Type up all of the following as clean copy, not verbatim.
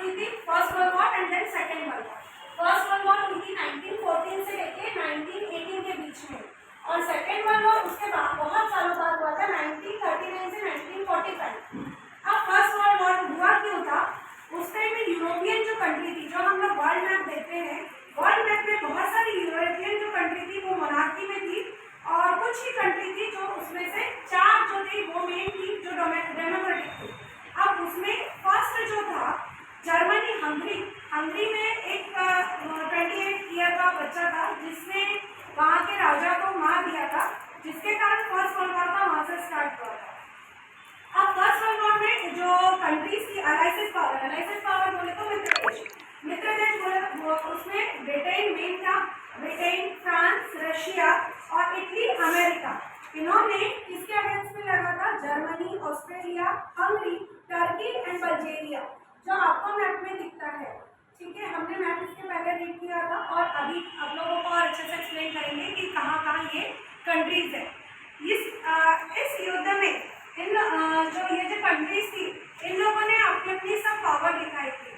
हुई थी first world war and then second world war. First world war हुई थी 1914 से लेके 1918 के बीच में, और सेकेंड वर्ल्ड वॉर उसके बाद बहुत सालों बाद हुआ था 1939 से 1945। अब फर्स्ट वर्ल्ड वॉर हुआ क्यों था? उस टाइम में यूरोपियन जो कंट्री थी, जो हम लोग वर्ल्ड मैप देखते हैं, वर्ल्ड मैप में बहुत सारी यूरोपियन जो कंट्री थी वो मोनार्की में थी, और कुछ ही कंट्री थी जो उसमें से 4 जो थी वो मेन थी जो डेमोक्रेटिक थी। अब उसमें फर्स्ट जो था जर्मनी, हंगरी में एक 28 ईयर का बच्चा था जिसने वहाँ के राजा को मार दिया था, जिसके कारण फर्स्ट वर्ल्ड वॉर का वहाँ से स्टार्ट हुआ था। अब फर्स्ट वर्ल्ड वॉर में जो कंट्रीज की अलाइसेस पावर बोले तो मित्र देश बोले, उसमें ब्रिटेन मेन था, ब्रिटेन, फ्रांस, रशिया और इटली, अमेरिका। इन्होंने किसके अगेंस्ट में लड़ा था? Germany, Australia, Hungary, Turkey and Bulgaria, जो आपको मैप में दिखता है। ठीक है, हमने मैप इसके पहले रीड किया था और अभी आप लोगों को और अच्छे से एक्सप्लेन करेंगे कि कहाँ कहाँ ये कंट्रीज है। इस युद्ध में ये जो कंट्रीज थी, इन लोगों ने अपनी अपनी सब पावर दिखाई थी।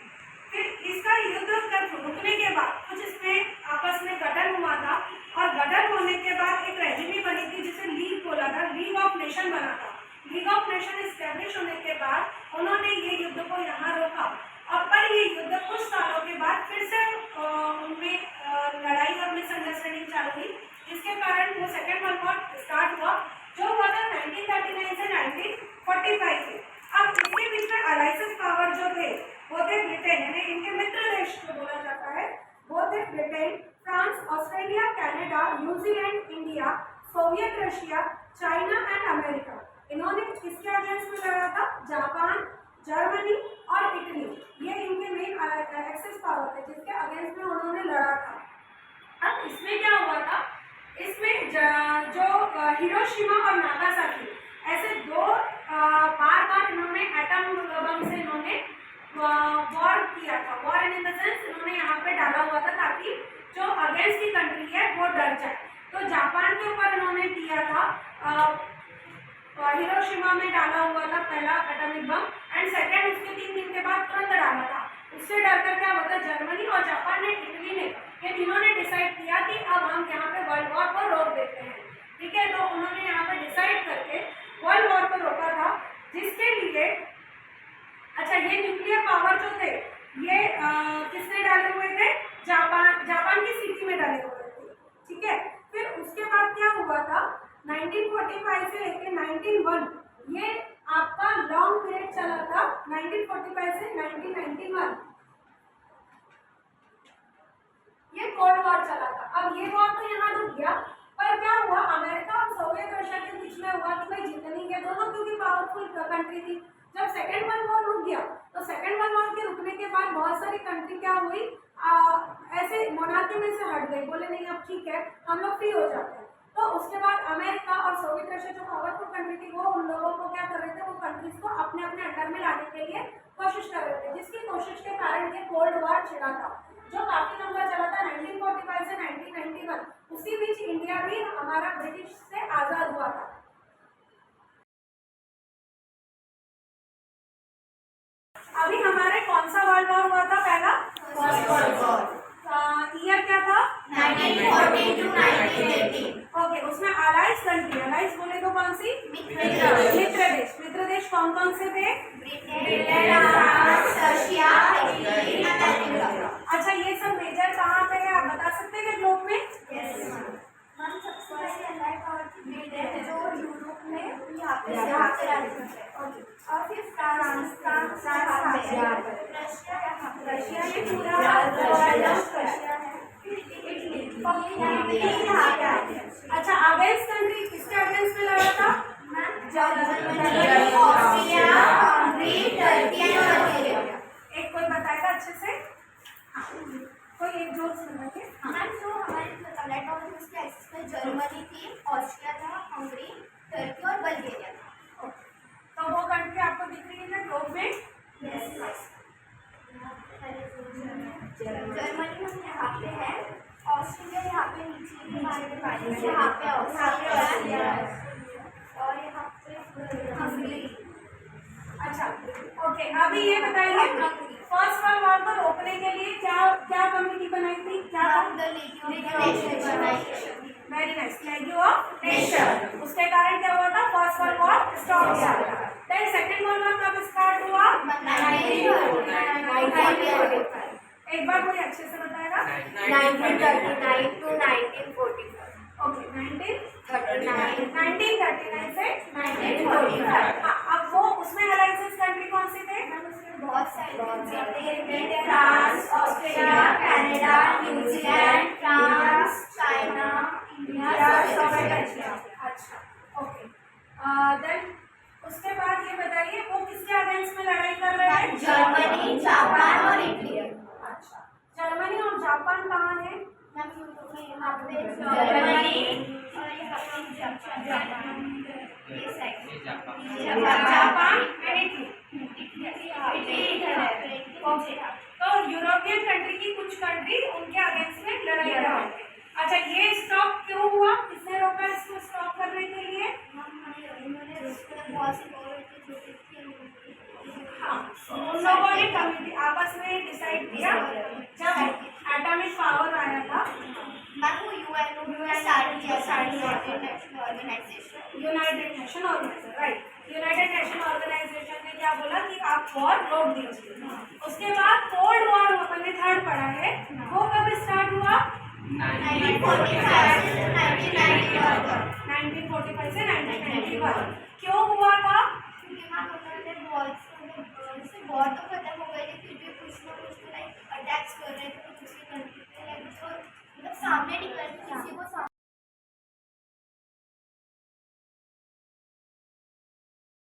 फिर इसका युद्ध रुकने के बाद कुछ इसमें आपस में गठन हुआ था, और गठन होने के बाद एक रेजिमी बनी थी जिसे लीग बोला था, लीग ऑफ नेशन बना था। लीग ऑफ नेशन इस्टेब्लिश होने के बाद उन्होंने ये युद्ध को यहाँ रोका। अब पर ये युद्ध कुछ सालों के बाद फिर से उनमें लड़ाई और मिसअंडरस्टैंडिंग चालू हुई, जिसके कारण वो सेकेंड वर्ल्ड वॉर स्टार्ट हुआ, जो हुआ था 1939 से 1945 से। अब इसके बीच में अलाइसेस पावर जो थे वो थे ब्रिटेन, यानी इनके मित्र देश जो बोला जाता है वो थे Britain, France, Australia, Canada, New Zealand, India, Soviet Russia, China and America. इन्होंने किसके अगेंस्ट में लड़ा था? जापान, जर्मनी और इटली, ये इनके मेन एक्सेस पावर थे जिसके अगेंस्ट में उन्होंने लड़ा था। अब इसमें क्या हुआ था? इसमें जो हिरोशिमा और नागासाकी, ऐसे दो बार इन्होंने एटम बम से इन्होंने वॉर किया था। वॉर इन द सेंस इन्होंने यहाँ पे डाला हुआ था ताकि जो अगेंस्ट की कंट्री है वो डर जाए। तो जापान के ऊपर इन्होंने किया था, हिरोशिमा में डाला हुआ था पहला एटॉमिक बम, एंड सेकेंड उसके 3 दिन के बाद तुरंत डाला था। उससे डरकर क्या होता, जर्मनी और जापान ने, इटली ने, ये तीनों ने डिसाइड किया कि अब हम यहाँ पे वर्ल्ड वॉर को रोक देते हैं। ठीक है, तो उन्होंने यहाँ पे डिसाइड करके वर्ल्ड वॉर को रोका था, जिसके लिए अच्छा ये न्यूक्लियर पावर जो थे ये किसने डाले हुए थे? जापान की सिटी में डाले हुए थे। ठीक है, फिर उसके बाद क्या हुआ था? 1945 से लेके 1991 ये आपका लॉन्ग पीरियड चला था, 1945 से 1991 ये कोल्ड वॉर चला था। अब ये वॉर तो यहाँ रुक गया, पर क्या हुआ? अमेरिका और सोवियत रशिया के बीच में हुआ कि भाई जीतनी दोनों क्योंकि पावरफुल कंट्री थी। जब सेकेंड वर्ल्ड वॉर रुक गया तो सेकेंड वर्ल्ड वॉर के रुकने के बाद बहुत सारी कंट्री क्या हुई, ऐसे मोनार्की में से हट गई, बोले नहीं अब ठीक है हम लोग फ्री हो जाते हैं। तो उसके बाद अमेरिका और सोवियत रशिया जो पावरफुल कंट्री थी वो उन लोगों को क्या कर रहे थे, वो कंट्रीज को अपने अपने अंडर में लाने के लिए कोशिश कर रहे थे, जिसकी कोशिश के कारण ये कोल्ड वॉर छिड़ा था जो काफी लंबा चला था 1945 से 1991। उसी बीच इंडिया भी हमारा ब्रिटिश से आजाद हुआ था। अभी हमारे कौन सा वर्ल्ड वॉर हुआ था? पहला फर्स्ट वर्ल्ड वॉर। ईयर क्या था? 1914 to 1918। ओके, उसमें अलाइज कंट्री, अलाइज बोले तो कौन सी? मित्र देश। मित्र देश कौन कौन से थे? Britain, France, Russia, Italy, America. अच्छा, ये सब मेजर कहाँ पे है आप बता सकते हैं ग्लोब में? ब्रिटेन जो यूरोप में यहाँ पे ओके, और फिर फ्रांस रशिया ये पूरा रशिया है, फिर इटली यहाँ पे आते हैं। अच्छा, अगेंस्ट कंट्री किसके अगेंस्ट में लड़ा था? जर्मनी, ऑस्ट्रिया, हंगरी, टर्की और बल्गेरिया। एक कोई बताएगा अच्छे से? हाँ, कोई एक जोर सुना के। मैम जो हमारे लाइट ऑफ उसके एक्सेस में जर्मनी थी, ऑस्ट्रिया था, हंगरी, टर्की और बल्गेरिया था। तो वो कंट्री आपको दिख रही है ना ग्लोब में? जर्मनी हम यहाँ पे है, ऑस्ट्रेलिया यहाँ पे नीचे यहाँ पे ऑस्ट्रेलिया और यहाँ पे हंगरी। अच्छा, ओके, अभी ये बताइए फर्स्ट वर्ल्ड वॉर को रोकने के लिए क्या क्या कमेटी बनाई थी? क्या? Very nice, league of nation. उसके कारण क्या हुआ था? फर्स्ट वर्ल्ड वॉर स्टॉप किया था। देन सेकंड वर्ल्ड वॉर कब स्टार्ट हुआ? 1945। एक बार कोई अच्छे से बताएगा? 1939 to 1945। ओके, 1939 1939 से 1945। हाँ, अब वो उसमें अलायंसेस कंट्री कौन सी थे? बहुत सारे France, Australia, Canada, New Zealand, France, China, India, Soviet Russia. अच्छा, ओके। देन उसके बाद ये बताइए वो किसके अगेंस्ट में लड़ाई कर रहे हैं? जर्मनी, जापान और इटली। अच्छा, जर्मनी और जापान कहाँ है? Japan and Italy. तो यूरोपियन कंट्री की कुछ कंट्री उनके अगेंस्ट में लड़ाई कर रहे थे। अच्छा, ये स्टॉप क्यों हुआ? किसने रोका इसको स्टॉप करने के लिए? हाँ, उन लोगों ने कमिटी आपस में डिसाइड किया जब एटॉमिक पावर आया था। United Nation Organisation, right. United Nation Organisation ने क्या बोला कि आप वॉर रोक दीजिए। उसके बाद कोल्ड वॉर हमने थर्ड पढ़ा है, वो कब स्टार्ट हुआ? 1945 से 1991।